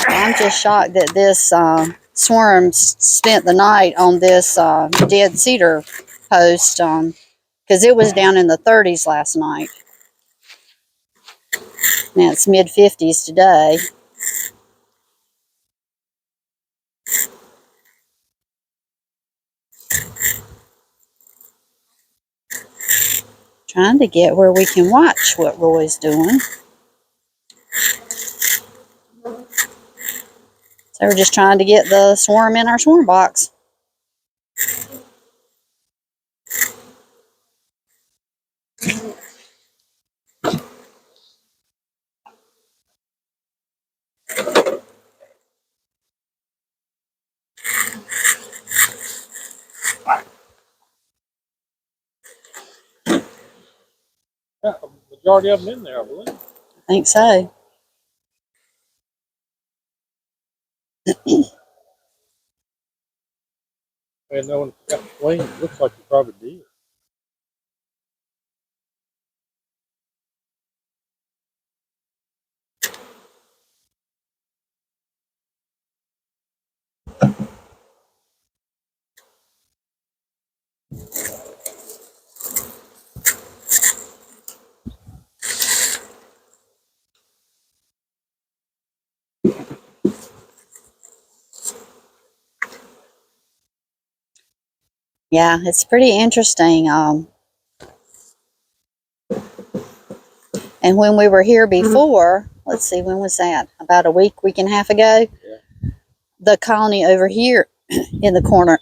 I'm just shocked that this swarm spent the night on this dead cedar post because it was down in the 30s last night. Now it's mid 50s today. Trying to get where we can watch what Roy's doing. So we're just trying to get the swarm in our swarm box. Yeah, the majority of them in there, I believe. I think so. And no one got the wings. It looks like you probably did. Yeah, it's pretty interesting. And when we were here before, let's see, when was that? About a week and a half ago? Yeah. The colony over here in the corner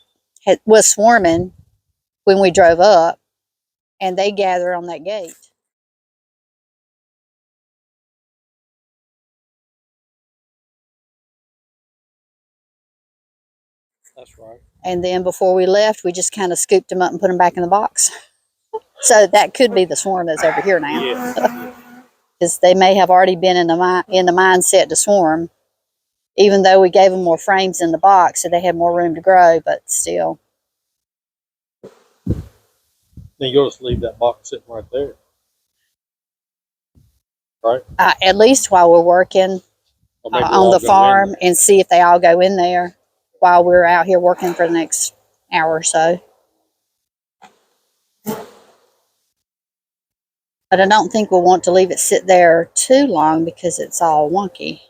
was swarming when we drove up, and they gathered on that gate. That's right. And then before we left, we just kind of scooped them up and put them back in the box. So that could be the swarm that's over here now. Yeah. Because they may have already been in the mindset to swarm, even though we gave them more frames in the box, so they had more room to grow. But still, Then you'll just leave that box sitting right there, right? at least while we're working on the farm, and see if they all go in there while we're out here working for the next hour or so. But I don't think we'll want to leave it sit there too long because it's all wonky.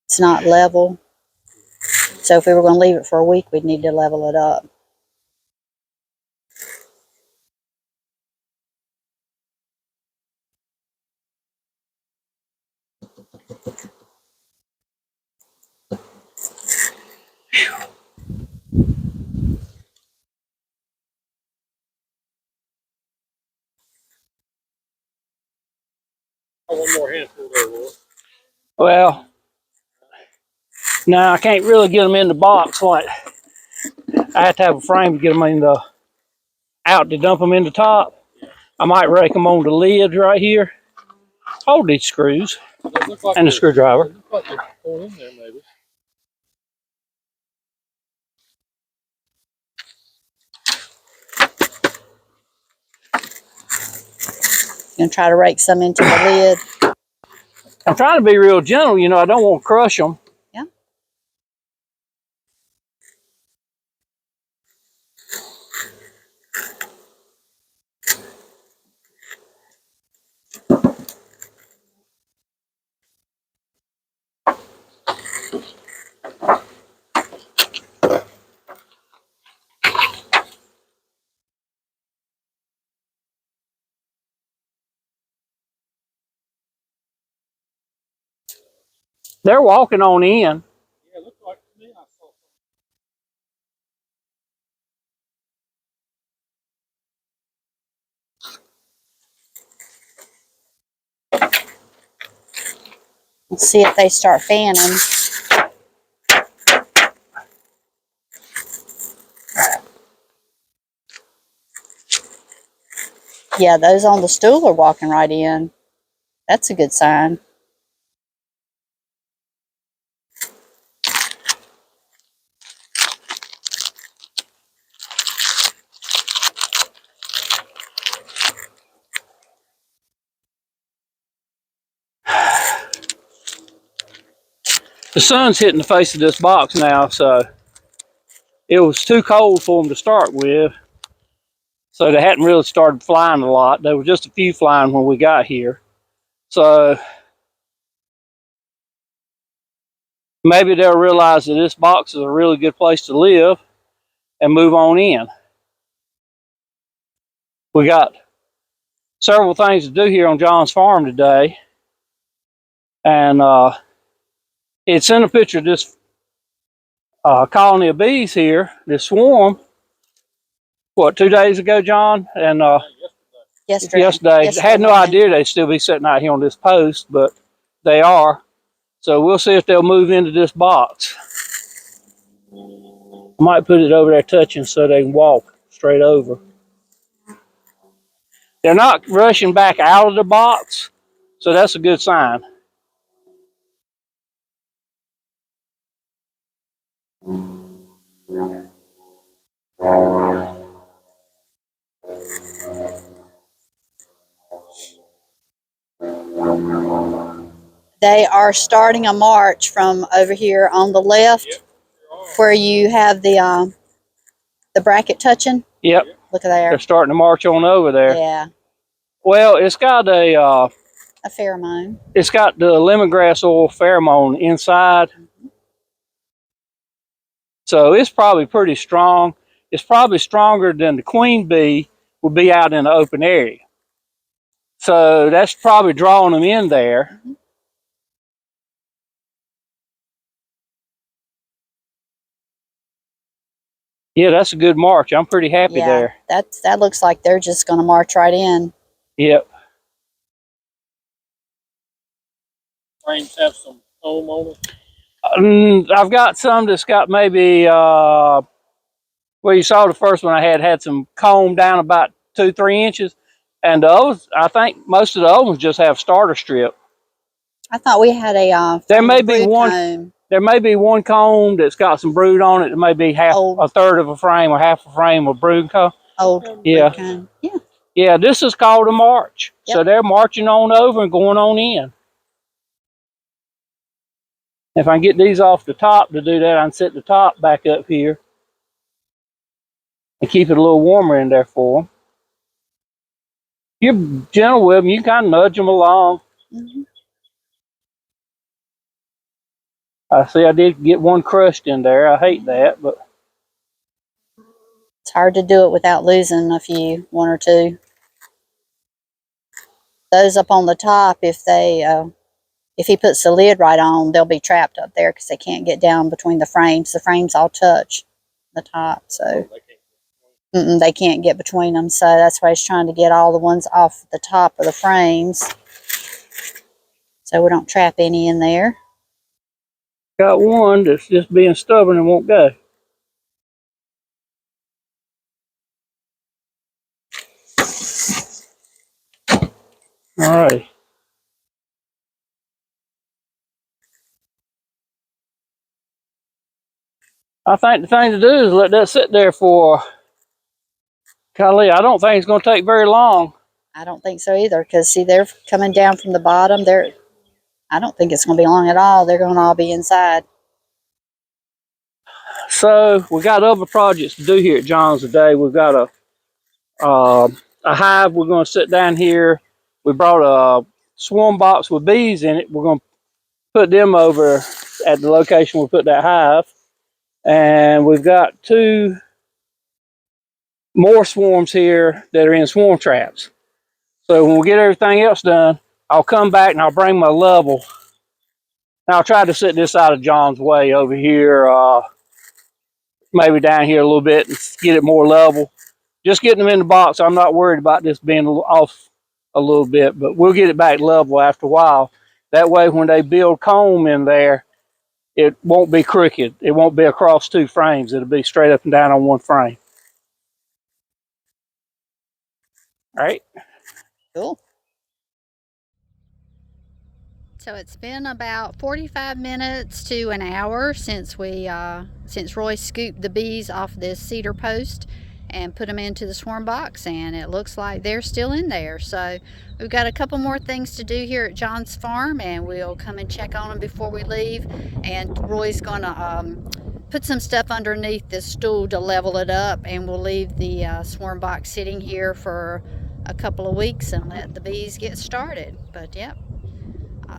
It's not level. So if we were going to leave it for a week, we'd need to level it up. One more handful there, Will. Well, no, I can't really get them in the box. Like, I have to have a frame to get them in the out to dump them in the top. I might rake them on the lids right here. Hold these screws Like and the screwdriver. They look like they're going in there, maybe. Gonna try to rake some into the lid. I'm trying to be real gentle, you know, I don't want to crush them. Yeah. They're walking on in. Yeah, it looked like to me I saw something. Let's see if they start fanning. Yeah, those on the stool are walking right in. That's a good sign. The sun's hitting the face of this box now, so it was too cold for them to start with. So they hadn't really started flying a lot. There were just a few flying when we got here. So maybe they'll realize that this box is a really good place to live and move on in. We got several things to do here on John's farm today. And it's in a picture of this colony of bees here, this swarm. What, 2 days ago, John? And yesterday. Had no idea they'd still be sitting out here on this post, but they are. So we'll see if they'll move into this box. I might put it over there touching so they can walk straight over. They're not rushing back out of the box, so that's a good sign. They are starting a march from over here on the left, where you have the bracket touching. Yep. Look at there. They're starting to march on over there. Yeah. Well, it's got a pheromone. It's got the lemongrass oil pheromone inside. So it's probably pretty strong. It's probably stronger than the queen bee would be out in the open area. So that's probably drawing them in there. Mm-hmm. Yeah, that's a good march. I'm pretty happy there. That looks like they're just going to march right in. Yep. Frames have some foam on them. I've got some that's got maybe, well, you saw the first one I had some comb down about 2-3 inches. And those, I think most of the other ones just have starter strip. I thought we had a there may be one comb. There may be one comb that's got some brood on it. It may be a third of a frame or half a frame of brood comb. Old. Yeah. Comb. Yeah, this is called a march. Yep. So they're marching on over and going on in. If I can get these off the top to do that, I can set the top back up here and keep it a little warmer in there for them. You're gentle with them. You kind of nudge them along. Mm-hmm. I see I did get one crushed in there. I hate that, but it's hard to do it without losing one or two. Those up on the top, if he puts the lid right on, they'll be trapped up there because they can't get down between the frames. The frames all touch the top, so they can't get between them. So that's why he's trying to get all the ones off the top of the frames, so we don't trap any in there. Got one that's just being stubborn and won't go. All right. I think the thing to do is let that sit there for, golly, I don't think it's going to take very long. I don't think so either, because see, they're coming down from the bottom. I don't think it's going to be long at all. They're going to all be inside. So we got other projects to do here at John's today. We've got a hive. We're going to sit down here. We brought a swarm box with bees in it. We're going to put them over at the location we put that hive. And we've got 2 more swarms here that are in swarm traps. So when we get everything else done, I'll come back and I'll bring my level. And I'll try to set this out of John's way over here, maybe down here a little bit and get it more level. Just getting them in the box, I'm not worried about this being off a little bit, but we'll get it back level after a while. That way when they build comb in there, it won't be crooked. It won't be across 2 frames. It'll be straight up and down on 1 frame. All right. Cool. So it's been about 45 minutes to an hour since Roy scooped the bees off this cedar post, and put them into the swarm box, and it looks like they're still in there. So we've got a couple more things to do here at John's farm, and we'll come and check on them before we leave. And Roy's gonna put some stuff underneath this stool to level it up, and we'll leave the swarm box sitting here for a couple of weeks and let the bees get started. But yep,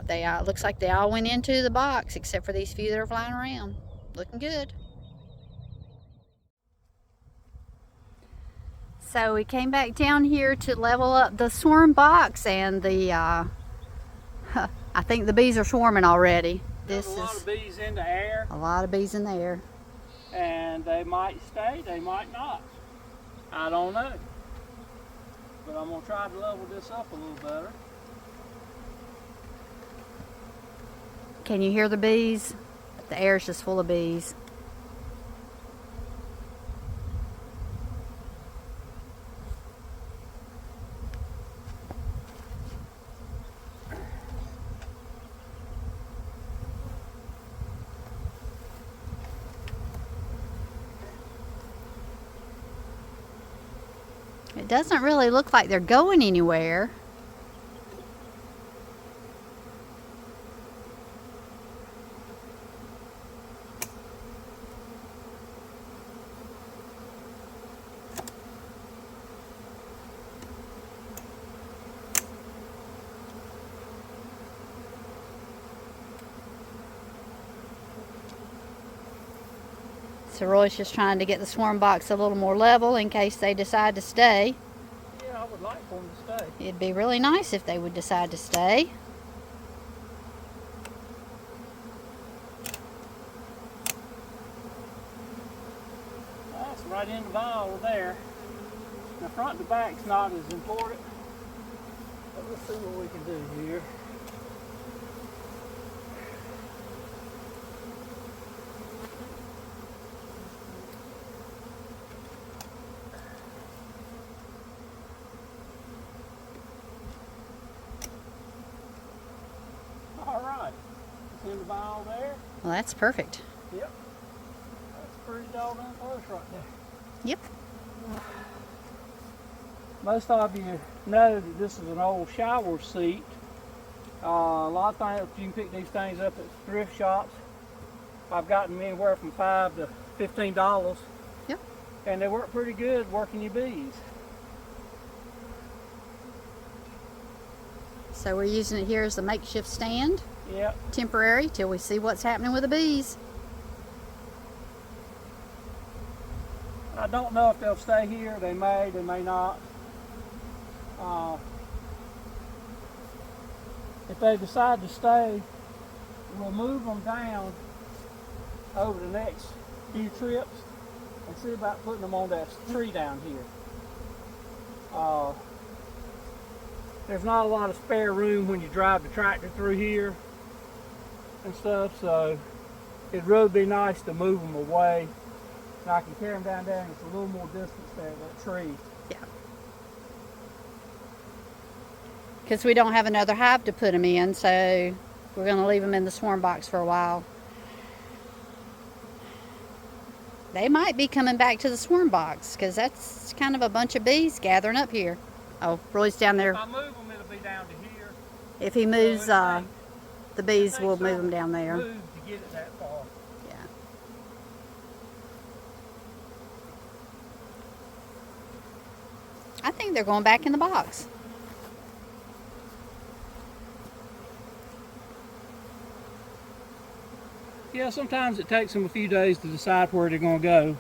they looks like they all went into the box except for these few that are flying around. Looking good. So we came back down here to level up the swarm box, and the I think the bees are swarming already. There's a lot of bees in the air. A lot of bees in the air. And they might stay, they might not. I don't know. But I'm gonna try to level this up a little better. Can you hear the bees? The air is just full of bees. It doesn't really look like they're going anywhere. So Roy's just trying to get the swarm box a little more level in case they decide to stay. Yeah, I would like for them to stay. It'd be really nice if they would decide to stay. That's right in the vial there. The front and the back's not as important. But let's see what we can do here. Alright, it's in the vial there. Well, that's perfect. Yep. That's pretty doggone close right there. Yep. Most of you know that this is an old shower seat. A lot of times you can pick these things up at thrift shops. I've gotten them anywhere from $5 to $15. Yep. And they work pretty good working your bees. So we're using it here as a makeshift stand. Yep. Temporary till we see what's happening with the bees. I don't know if they'll stay here. They may not. If they decide to stay, we'll move them down over the next few trips and see about putting them on that tree down here. There's not a lot of spare room when you drive the tractor through here and stuff, so it'd really be nice to move them away. And I can carry them down there, and it's a little more distance there, that tree. Yeah. Because we don't have another hive to put them in, so we're going to leave them in the swarm box for a while. They might be coming back to the swarm box, because that's kind of a bunch of bees gathering up here. Oh, Roy's down there. If I move them, it'll be down to here. If he moves, So the bees will move them down there. Move to get it that far. Yeah. I think they're going back in the box. Yeah, sometimes it takes them a few days to decide where they're going to go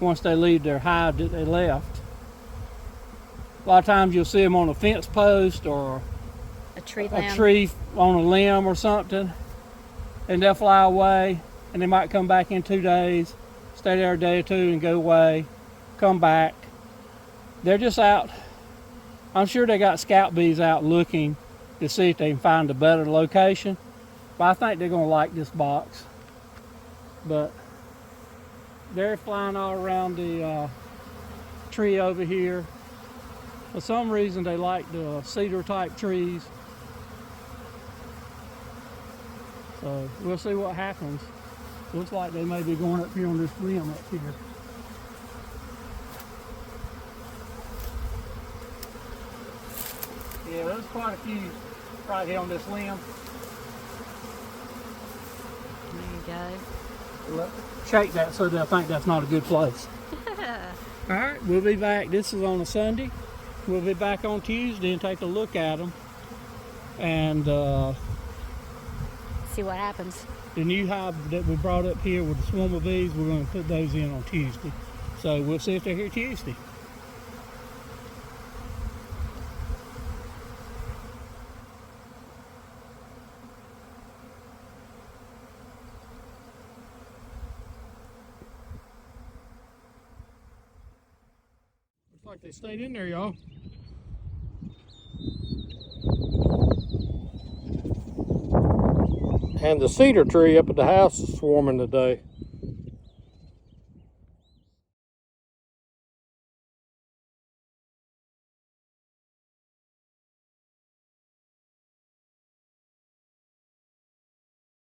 once they leave their hive that they left. A lot of times you'll see them on a fence post or A tree a limb. tree on a limb or something, and they'll fly away, and they might come back in 2 days, stay there a day or two and go away, come back. They're just out. I'm sure they got scout bees out looking to see if they can find a better location, but I think they're going to like this box. But they're flying all around the tree over here. For some reason they like the cedar type trees. So we'll see what happens. Looks like they may be going up here on this limb up here. Yeah, there's quite a few right here on this limb. There you Look, shake that so they'll think that's not a good place. go. All right, we'll be back. This is on a Sunday. We'll be back on Tuesday and take a look at them. And See what happens. the new hive that we brought up here with the swarm of bees, we're going to put those in on Tuesday. So we'll see if they're here Tuesday. Looks like they stayed in there, y'all. And the cedar tree up at the house is swarming today.